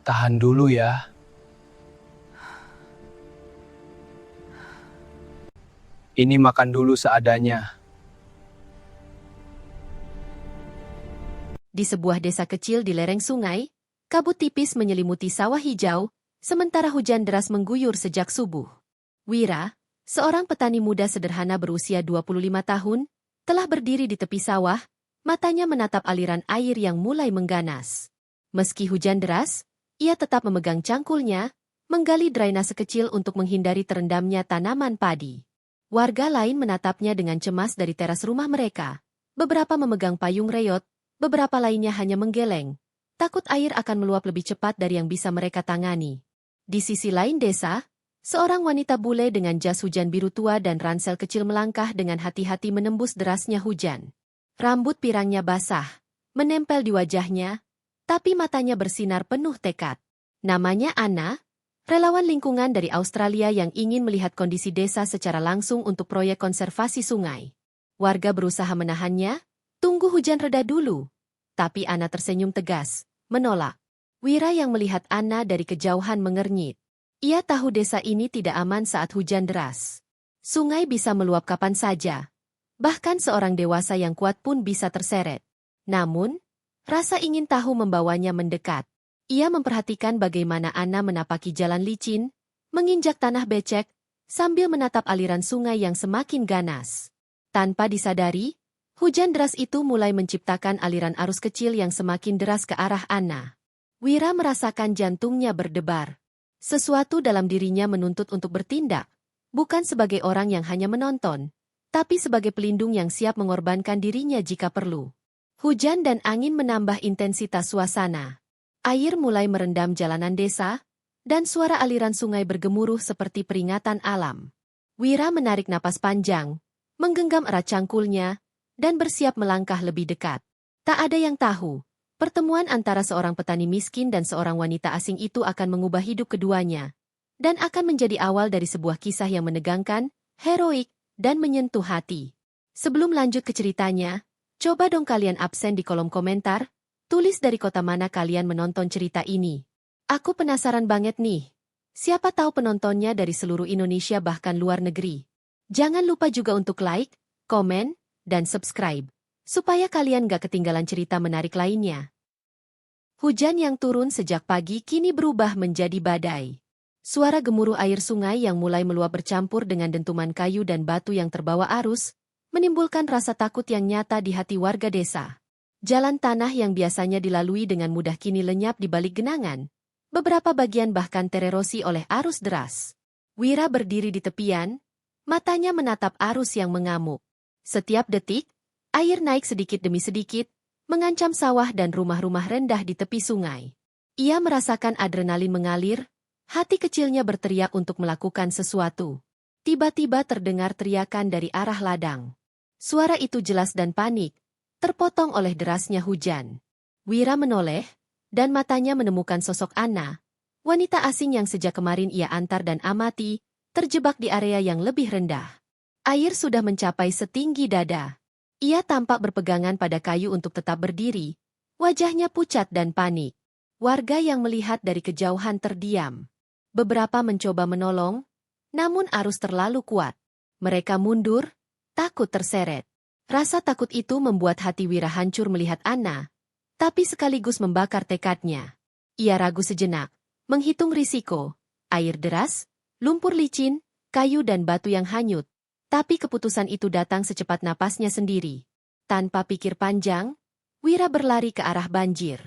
Tahan dulu ya. Ini makan dulu seadanya. Di sebuah desa kecil di lereng sungai, kabut tipis menyelimuti sawah hijau, sementara hujan deras mengguyur sejak subuh. Wira, seorang petani muda sederhana berusia 25 tahun, telah berdiri di tepi sawah, matanya menatap aliran air yang mulai mengganas. Meski hujan deras, ia tetap memegang cangkulnya, menggali drainase kecil untuk menghindari terendamnya tanaman padi. Warga lain menatapnya dengan cemas dari teras rumah mereka. Beberapa memegang payung reot, beberapa lainnya hanya menggeleng. Takut air akan meluap lebih cepat dari yang bisa mereka tangani. Di sisi lain desa, seorang wanita bule dengan jas hujan biru tua dan ransel kecil melangkah dengan hati-hati menembus derasnya hujan. Rambut pirangnya basah, menempel di wajahnya, tapi matanya bersinar penuh tekad. Namanya Anna, relawan lingkungan dari Australia yang ingin melihat kondisi desa secara langsung untuk proyek konservasi sungai. Warga berusaha menahannya, tunggu hujan reda dulu. Tapi Anna tersenyum tegas, menolak. Wira yang melihat Anna dari kejauhan mengernyit. Ia tahu desa ini tidak aman saat hujan deras. Sungai bisa meluap kapan saja. Bahkan seorang dewasa yang kuat pun bisa terseret. Namun, rasa ingin tahu membawanya mendekat. Ia memperhatikan bagaimana Anna menapaki jalan licin, menginjak tanah becek, sambil menatap aliran sungai yang semakin ganas. Tanpa disadari, hujan deras itu mulai menciptakan aliran arus kecil yang semakin deras ke arah Anna. Wira merasakan jantungnya berdebar. Sesuatu dalam dirinya menuntut untuk bertindak, bukan sebagai orang yang hanya menonton, tapi sebagai pelindung yang siap mengorbankan dirinya jika perlu. Hujan dan angin menambah intensitas suasana. Air mulai merendam jalanan desa, dan suara aliran sungai bergemuruh seperti peringatan alam. Wira menarik napas panjang, menggenggam erat cangkulnya, dan bersiap melangkah lebih dekat. Tak ada yang tahu, pertemuan antara seorang petani miskin dan seorang wanita asing itu akan mengubah hidup keduanya, dan akan menjadi awal dari sebuah kisah yang menegangkan, heroik, dan menyentuh hati. Sebelum lanjut ke ceritanya, coba dong kalian absen di kolom komentar, tulis dari kota mana kalian menonton cerita ini. Aku penasaran banget nih. Siapa tahu penontonnya dari seluruh Indonesia bahkan luar negeri. Jangan lupa juga untuk like, komen, dan subscribe, supaya kalian gak ketinggalan cerita menarik lainnya. Hujan yang turun sejak pagi kini berubah menjadi badai. Suara gemuruh air sungai yang mulai meluap bercampur dengan dentuman kayu dan batu yang terbawa arus, menimbulkan rasa takut yang nyata di hati warga desa. Jalan tanah yang biasanya dilalui dengan mudah kini lenyap di balik genangan. Beberapa bagian bahkan tererosi oleh arus deras. Wira berdiri di tepian, matanya menatap arus yang mengamuk. Setiap detik, air naik sedikit demi sedikit, mengancam sawah dan rumah-rumah rendah di tepi sungai. Ia merasakan adrenalin mengalir, hati kecilnya berteriak untuk melakukan sesuatu. Tiba-tiba terdengar teriakan dari arah ladang. Suara itu jelas dan panik, terpotong oleh derasnya hujan. Wira menoleh, dan matanya menemukan sosok Anna, wanita asing yang sejak kemarin ia antar dan amati, terjebak di area yang lebih rendah. Air sudah mencapai setinggi dada. Ia tampak berpegangan pada kayu untuk tetap berdiri, wajahnya pucat dan panik. Warga yang melihat dari kejauhan terdiam. Beberapa mencoba menolong, namun arus terlalu kuat. Mereka mundur, takut terseret. Rasa takut itu membuat hati Wira hancur melihat Anna, tapi sekaligus membakar tekadnya. Ia ragu sejenak, menghitung risiko, air deras, lumpur licin, kayu dan batu yang hanyut, tapi keputusan itu datang secepat napasnya sendiri. Tanpa pikir panjang, Wira berlari ke arah banjir.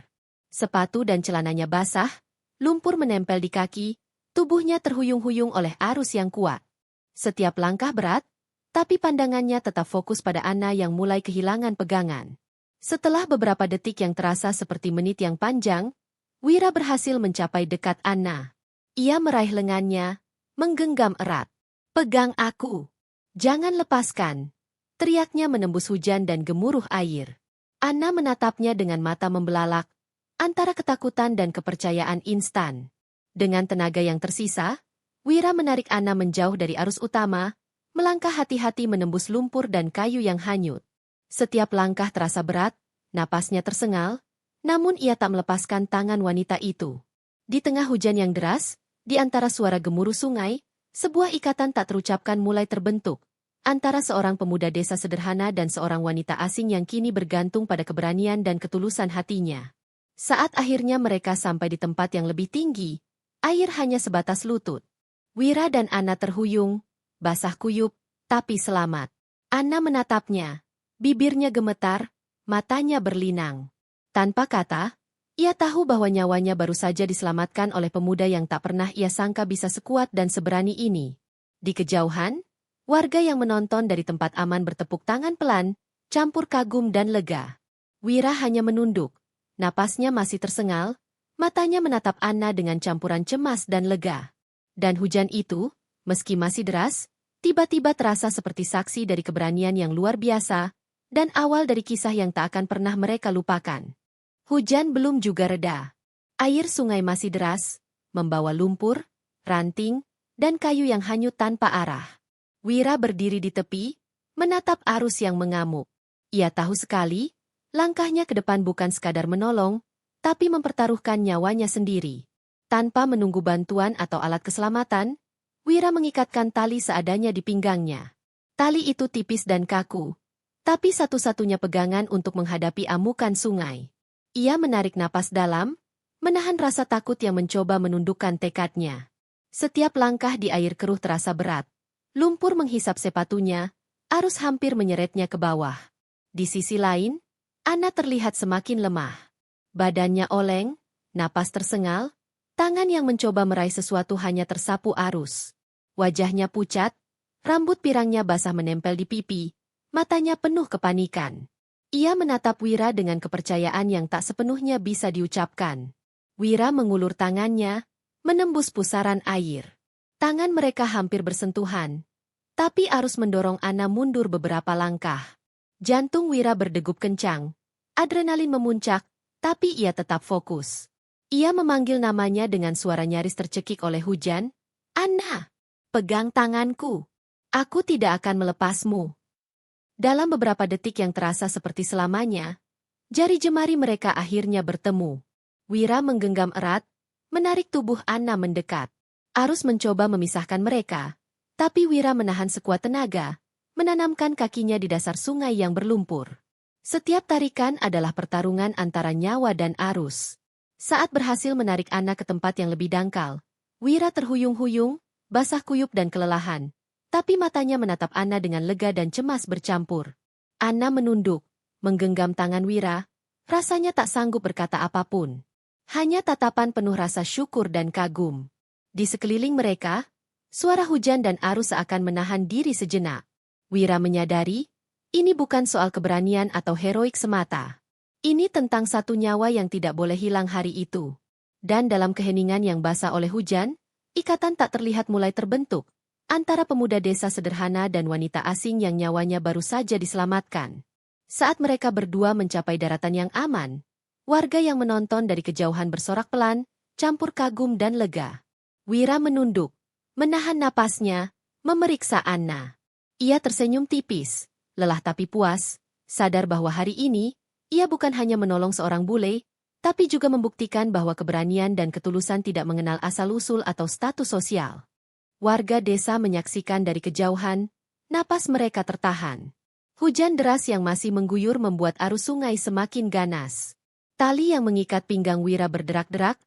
Sepatu dan celananya basah, lumpur menempel di kaki, tubuhnya terhuyung-huyung oleh arus yang kuat. Setiap langkah berat, tapi pandangannya tetap fokus pada Anna yang mulai kehilangan pegangan. Setelah beberapa detik yang terasa seperti menit yang panjang, Wira berhasil mencapai dekat Anna. Ia meraih lengannya, menggenggam erat. "Pegang aku. Jangan lepaskan," teriaknya menembus hujan dan gemuruh air. Anna menatapnya dengan mata membelalak, antara ketakutan dan kepercayaan instan. Dengan tenaga yang tersisa, Wira menarik Anna menjauh dari arus utama, melangkah hati-hati menembus lumpur dan kayu yang hanyut. Setiap langkah terasa berat, napasnya tersengal, namun ia tak melepaskan tangan wanita itu. Di tengah hujan yang deras, di antara suara gemuruh sungai, sebuah ikatan tak terucapkan mulai terbentuk antara seorang pemuda desa sederhana dan seorang wanita asing yang kini bergantung pada keberanian dan ketulusan hatinya. Saat akhirnya mereka sampai di tempat yang lebih tinggi, air hanya sebatas lutut. Wira dan Anna terhuyung, basah kuyup, tapi selamat. Anna menatapnya, bibirnya gemetar, matanya berlinang. Tanpa kata, ia tahu bahwa nyawanya baru saja diselamatkan oleh pemuda yang tak pernah ia sangka bisa sekuat dan seberani ini. Di kejauhan, warga yang menonton dari tempat aman bertepuk tangan pelan, campur kagum dan lega. Wira hanya menunduk, napasnya masih tersengal, matanya menatap Anna dengan campuran cemas dan lega. Dan hujan itu, meski masih deras, tiba-tiba terasa seperti saksi dari keberanian yang luar biasa, dan awal dari kisah yang tak akan pernah mereka lupakan. Hujan belum juga reda. Air sungai masih deras, membawa lumpur, ranting, dan kayu yang hanyut tanpa arah. Wira berdiri di tepi, menatap arus yang mengamuk. Ia tahu sekali, langkahnya ke depan bukan sekadar menolong, tapi mempertaruhkan nyawanya sendiri. Tanpa menunggu bantuan atau alat keselamatan, Wira mengikatkan tali seadanya di pinggangnya. Tali itu tipis dan kaku, tapi satu-satunya pegangan untuk menghadapi amukan sungai. Ia menarik napas dalam, menahan rasa takut yang mencoba menundukkan tekadnya. Setiap langkah di air keruh terasa berat. Lumpur menghisap sepatunya, arus hampir menyeretnya ke bawah. Di sisi lain, Anna terlihat semakin lemah. Badannya oleng, napas tersengal, tangan yang mencoba meraih sesuatu hanya tersapu arus. Wajahnya pucat, rambut pirangnya basah menempel di pipi, matanya penuh kepanikan. Ia menatap Wira dengan kepercayaan yang tak sepenuhnya bisa diucapkan. Wira mengulur tangannya, menembus pusaran air. Tangan mereka hampir bersentuhan, tapi arus mendorong Anna mundur beberapa langkah. Jantung Wira berdegup kencang, adrenalin memuncak, tapi ia tetap fokus. Ia memanggil namanya dengan suara nyaris tercekik oleh hujan. Anna, pegang tanganku. Aku tidak akan melepasmu. Dalam beberapa detik yang terasa seperti selamanya, jari jemari mereka akhirnya bertemu. Wira menggenggam erat, menarik tubuh Anna mendekat. Arus mencoba memisahkan mereka, tapi Wira menahan sekuat tenaga, menanamkan kakinya di dasar sungai yang berlumpur. Setiap tarikan adalah pertarungan antara nyawa dan arus. Saat berhasil menarik Anna ke tempat yang lebih dangkal, Wira terhuyung-huyung, basah kuyup dan kelelahan. Tapi matanya menatap Anna dengan lega dan cemas bercampur. Anna menunduk, menggenggam tangan Wira, rasanya tak sanggup berkata apapun. Hanya tatapan penuh rasa syukur dan kagum. Di sekeliling mereka, suara hujan dan arus seakan menahan diri sejenak. Wira menyadari, ini bukan soal keberanian atau heroik semata. Ini tentang satu nyawa yang tidak boleh hilang hari itu. Dan dalam keheningan yang basah oleh hujan, ikatan tak terlihat mulai terbentuk antara pemuda desa sederhana dan wanita asing yang nyawanya baru saja diselamatkan. Saat mereka berdua mencapai daratan yang aman, warga yang menonton dari kejauhan bersorak pelan, campur kagum dan lega. Wira menunduk, menahan napasnya, memeriksa Anna. Ia tersenyum tipis, lelah tapi puas, sadar bahwa hari ini, ia bukan hanya menolong seorang bule, tapi juga membuktikan bahwa keberanian dan ketulusan tidak mengenal asal-usul atau status sosial. Warga desa menyaksikan dari kejauhan, napas mereka tertahan. Hujan deras yang masih mengguyur membuat arus sungai semakin ganas. Tali yang mengikat pinggang Wira berderak-derak,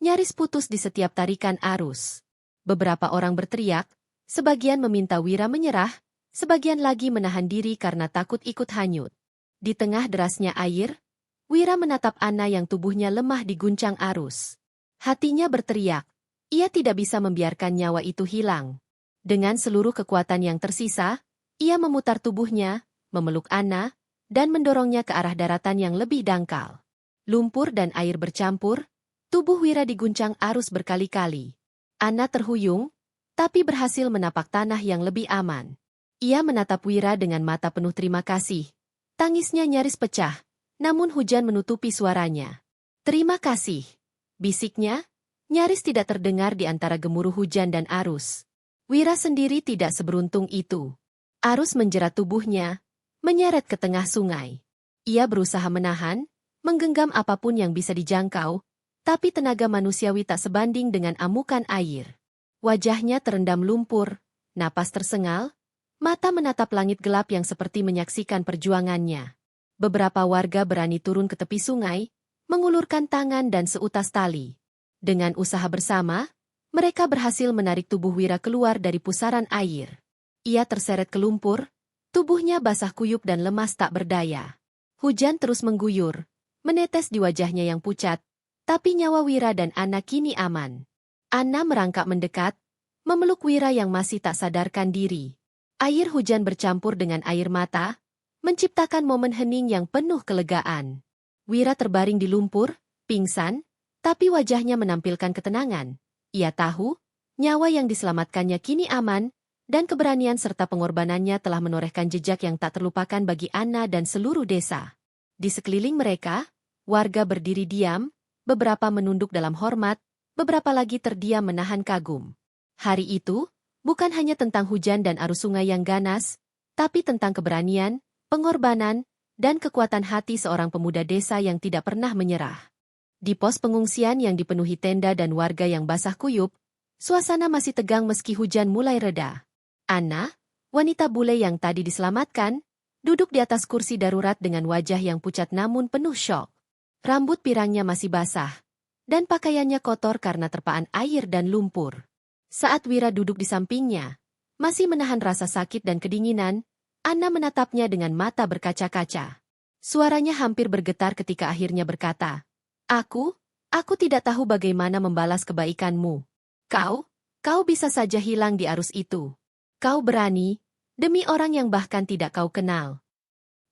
nyaris putus di setiap tarikan arus. Beberapa orang berteriak, sebagian meminta Wira menyerah, sebagian lagi menahan diri karena takut ikut hanyut. Di tengah derasnya air, Wira menatap Anna yang tubuhnya lemah diguncang arus. Hatinya berteriak. Ia tidak bisa membiarkan nyawa itu hilang. Dengan seluruh kekuatan yang tersisa, ia memutar tubuhnya, memeluk Anna, dan mendorongnya ke arah daratan yang lebih dangkal. Lumpur dan air bercampur, tubuh Wira diguncang arus berkali-kali. Anna terhuyung, tapi berhasil menapak tanah yang lebih aman. Ia menatap Wira dengan mata penuh terima kasih. Tangisnya nyaris pecah, namun hujan menutupi suaranya. Terima kasih, bisiknya, nyaris tidak terdengar di antara gemuruh hujan dan arus. Wira sendiri tidak seberuntung itu. Arus menjerat tubuhnya, menyeret ke tengah sungai. Ia berusaha menahan, menggenggam apapun yang bisa dijangkau, Tapi tenaga manusiawi tak sebanding dengan amukan air. Wajahnya terendam lumpur, napas tersengal, mata menatap langit gelap yang seperti menyaksikan perjuangannya. Beberapa warga berani turun ke tepi sungai, mengulurkan tangan dan seutas tali. Dengan usaha bersama, mereka berhasil menarik tubuh Wira keluar dari pusaran air. Ia terseret ke lumpur, tubuhnya basah kuyup dan lemas tak berdaya. Hujan terus mengguyur, menetes di wajahnya yang pucat, tapi nyawa Wira dan Anna kini aman. Anna merangkak mendekat, memeluk Wira yang masih tak sadarkan diri. Air hujan bercampur dengan air mata, menciptakan momen hening yang penuh kelegaan. Wira terbaring di lumpur, pingsan, tapi wajahnya menampilkan ketenangan. Ia tahu, nyawa yang diselamatkannya kini aman, dan keberanian serta pengorbanannya telah menorehkan jejak yang tak terlupakan bagi Anna dan seluruh desa. Di sekeliling mereka, warga berdiri diam, beberapa menunduk dalam hormat, beberapa lagi terdiam menahan kagum. Hari itu, bukan hanya tentang hujan dan arus sungai yang ganas, tapi tentang keberanian, pengorbanan, dan kekuatan hati seorang pemuda desa yang tidak pernah menyerah. Di pos pengungsian yang dipenuhi tenda dan warga yang basah kuyup, suasana masih tegang meski hujan mulai reda. Anna, wanita bule yang tadi diselamatkan, duduk di atas kursi darurat dengan wajah yang pucat namun penuh syok. Rambut pirangnya masih basah, dan pakaiannya kotor karena terpaan air dan lumpur. Saat Wira duduk di sampingnya, masih menahan rasa sakit dan kedinginan, Anna menatapnya dengan mata berkaca-kaca. Suaranya hampir bergetar ketika akhirnya berkata, Aku tidak tahu bagaimana membalas kebaikanmu. Kau bisa saja hilang di arus itu. Kau berani, demi orang yang bahkan tidak kau kenal.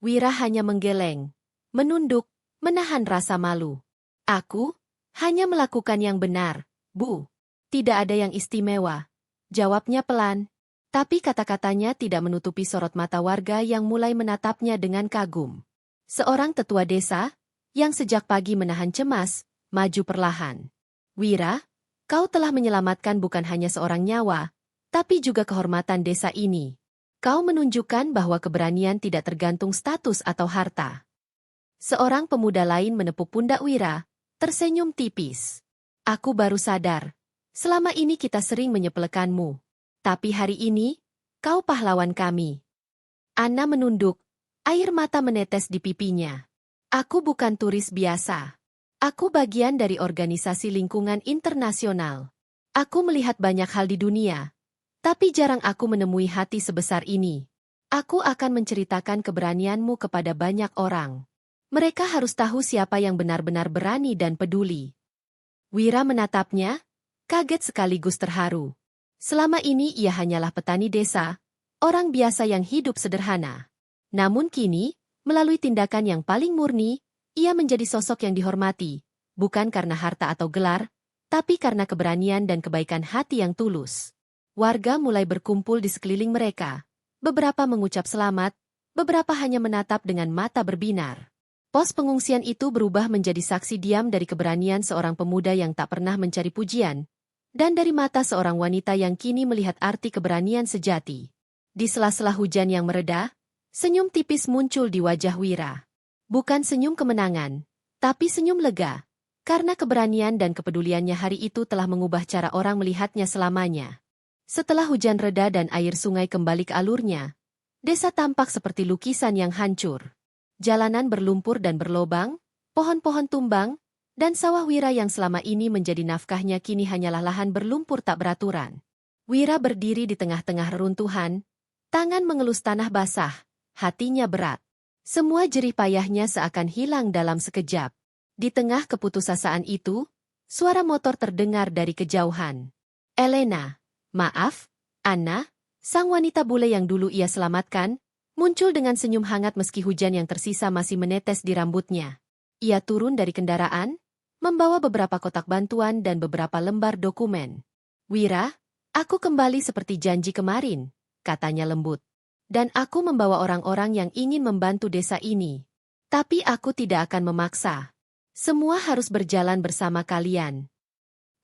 Wira hanya menggeleng, menunduk, menahan rasa malu. Aku hanya melakukan yang benar, Bu. Tidak ada yang istimewa. Jawabnya pelan, tapi kata-katanya tidak menutupi sorot mata warga yang mulai menatapnya dengan kagum. Seorang tetua desa, yang sejak pagi menahan cemas, maju perlahan. Wira, kau telah menyelamatkan bukan hanya seorang nyawa, tapi juga kehormatan desa ini. Kau menunjukkan bahwa keberanian tidak tergantung status atau harta. Seorang pemuda lain menepuk pundak Wira, tersenyum tipis. Aku baru sadar, selama ini kita sering menyepelekanmu. Tapi hari ini, kau pahlawan kami. Anna menunduk, air mata menetes di pipinya. Aku bukan turis biasa. Aku bagian dari organisasi lingkungan internasional. Aku melihat banyak hal di dunia, tapi jarang aku menemui hati sebesar ini. Aku akan menceritakan keberanianmu kepada banyak orang. Mereka harus tahu siapa yang benar-benar berani dan peduli. Wira menatapnya, kaget sekaligus terharu. Selama ini ia hanyalah petani desa, orang biasa yang hidup sederhana. Namun kini, melalui tindakan yang paling murni, ia menjadi sosok yang dihormati, bukan karena harta atau gelar, tapi karena keberanian dan kebaikan hati yang tulus. Warga mulai berkumpul di sekeliling mereka. Beberapa mengucap selamat, beberapa hanya menatap dengan mata berbinar. Pos pengungsian itu berubah menjadi saksi diam dari keberanian seorang pemuda yang tak pernah mencari pujian, dan dari mata seorang wanita yang kini melihat arti keberanian sejati. Di sela-sela hujan yang mereda, senyum tipis muncul di wajah Wira. Bukan senyum kemenangan, tapi senyum lega, karena keberanian dan kepeduliannya hari itu telah mengubah cara orang melihatnya selamanya. Setelah hujan reda dan air sungai kembali ke alurnya, desa tampak seperti lukisan yang hancur. Jalanan berlumpur dan berlobang, pohon-pohon tumbang, dan sawah Wira yang selama ini menjadi nafkahnya kini hanyalah lahan berlumpur tak beraturan. Wira berdiri di tengah-tengah reruntuhan, tangan mengelus tanah basah, hatinya berat. Semua jerih payahnya seakan hilang dalam sekejap. Di tengah keputusasaan itu, suara motor terdengar dari kejauhan. Elena, maaf, Anna, sang wanita bule yang dulu ia selamatkan, muncul dengan senyum hangat meski hujan yang tersisa masih menetes di rambutnya. Ia turun dari kendaraan, membawa beberapa kotak bantuan dan beberapa lembar dokumen. Wira, aku kembali seperti janji kemarin, katanya lembut. Dan aku membawa orang-orang yang ingin membantu desa ini. Tapi aku tidak akan memaksa. Semua harus berjalan bersama kalian.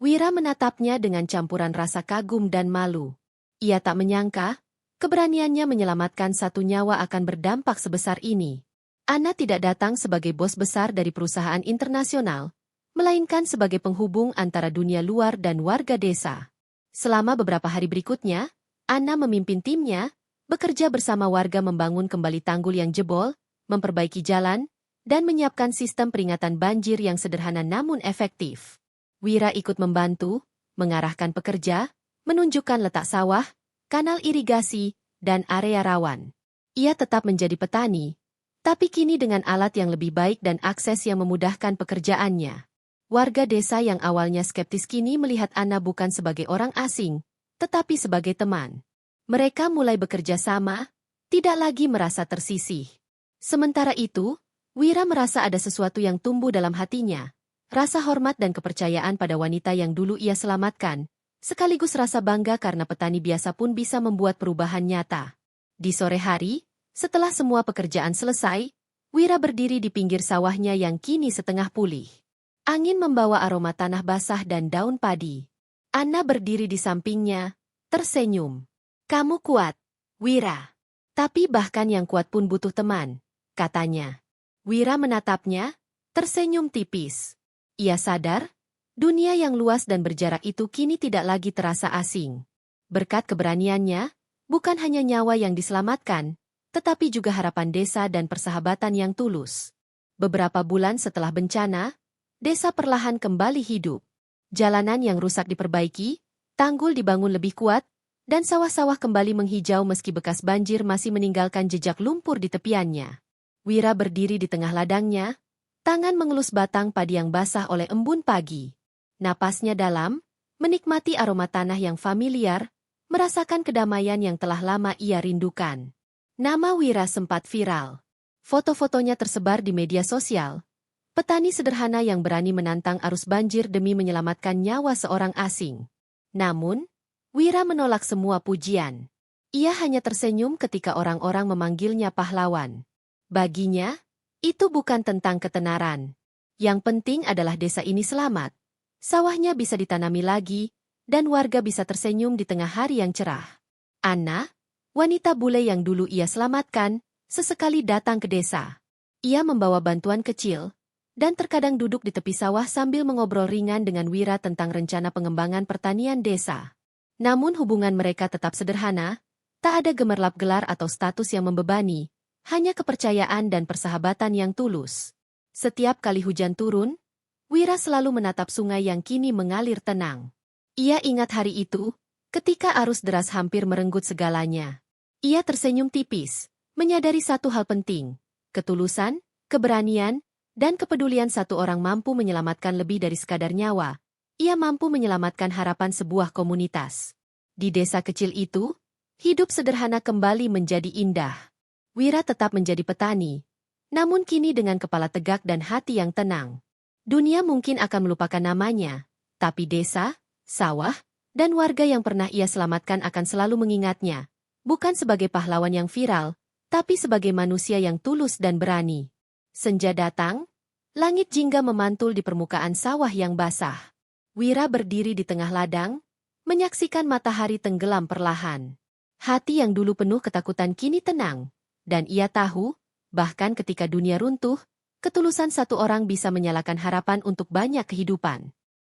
Wira menatapnya dengan campuran rasa kagum dan malu. Ia tak menyangka, keberaniannya menyelamatkan satu nyawa akan berdampak sebesar ini. Anna tidak datang sebagai bos besar dari perusahaan internasional, melainkan sebagai penghubung antara dunia luar dan warga desa. Selama beberapa hari berikutnya, Anna memimpin timnya, bekerja bersama warga membangun kembali tanggul yang jebol, memperbaiki jalan, dan menyiapkan sistem peringatan banjir yang sederhana namun efektif. Wira ikut membantu, mengarahkan pekerja, menunjukkan letak sawah, kanal irigasi, dan area rawan. Ia tetap menjadi petani, tapi kini dengan alat yang lebih baik dan akses yang memudahkan pekerjaannya. Warga desa yang awalnya skeptis kini melihat Anna bukan sebagai orang asing, tetapi sebagai teman. Mereka mulai bekerja sama, tidak lagi merasa tersisih. Sementara itu, Wira merasa ada sesuatu yang tumbuh dalam hatinya, rasa hormat dan kepercayaan pada wanita yang dulu ia selamatkan, sekaligus rasa bangga karena petani biasa pun bisa membuat perubahan nyata. Di sore hari, setelah semua pekerjaan selesai, Wira berdiri di pinggir sawahnya yang kini setengah pulih. Angin membawa aroma tanah basah dan daun padi. Anna berdiri di sampingnya, tersenyum. "Kamu kuat, Wira. Tapi bahkan yang kuat pun butuh teman," katanya. Wira menatapnya, tersenyum tipis. Ia sadar, dunia yang luas dan berjarak itu kini tidak lagi terasa asing. Berkat keberaniannya, bukan hanya nyawa yang diselamatkan, tetapi juga harapan desa dan persahabatan yang tulus. Beberapa bulan setelah bencana, desa perlahan kembali hidup. Jalanan yang rusak diperbaiki, tanggul dibangun lebih kuat, dan sawah-sawah kembali menghijau meski bekas banjir masih meninggalkan jejak lumpur di tepiannya. Wira berdiri di tengah ladangnya, tangan mengelus batang padi yang basah oleh embun pagi. Napasnya dalam, menikmati aroma tanah yang familiar, merasakan kedamaian yang telah lama ia rindukan. Nama Wira sempat viral. Foto-fotonya tersebar di media sosial. Petani sederhana yang berani menantang arus banjir demi menyelamatkan nyawa seorang asing. Namun, Wira menolak semua pujian. Ia hanya tersenyum ketika orang-orang memanggilnya pahlawan. Baginya, itu bukan tentang ketenaran. Yang penting adalah desa ini selamat. Sawahnya bisa ditanami lagi, dan warga bisa tersenyum di tengah hari yang cerah. Anna, wanita bule yang dulu ia selamatkan, sesekali datang ke desa. Ia membawa bantuan kecil, dan terkadang duduk di tepi sawah sambil mengobrol ringan dengan Wira tentang rencana pengembangan pertanian desa. Namun hubungan mereka tetap sederhana, tak ada gemerlap gelar atau status yang membebani, hanya kepercayaan dan persahabatan yang tulus. Setiap kali hujan turun, Wira selalu menatap sungai yang kini mengalir tenang. Ia ingat hari itu, ketika arus deras hampir merenggut segalanya. Ia tersenyum tipis, menyadari satu hal penting, ketulusan, keberanian, dan kepedulian satu orang mampu menyelamatkan lebih dari sekadar nyawa. Ia mampu menyelamatkan harapan sebuah komunitas. Di desa kecil itu, hidup sederhana kembali menjadi indah. Wira tetap menjadi petani, namun kini dengan kepala tegak dan hati yang tenang. Dunia mungkin akan melupakan namanya, tapi desa, sawah, dan warga yang pernah ia selamatkan akan selalu mengingatnya, bukan sebagai pahlawan yang viral, tapi sebagai manusia yang tulus dan berani. Senja datang, langit jingga memantul di permukaan sawah yang basah. Wira berdiri di tengah ladang, menyaksikan matahari tenggelam perlahan. Hati yang dulu penuh ketakutan kini tenang. Dan ia tahu, bahkan ketika dunia runtuh, ketulusan satu orang bisa menyalakan harapan untuk banyak kehidupan.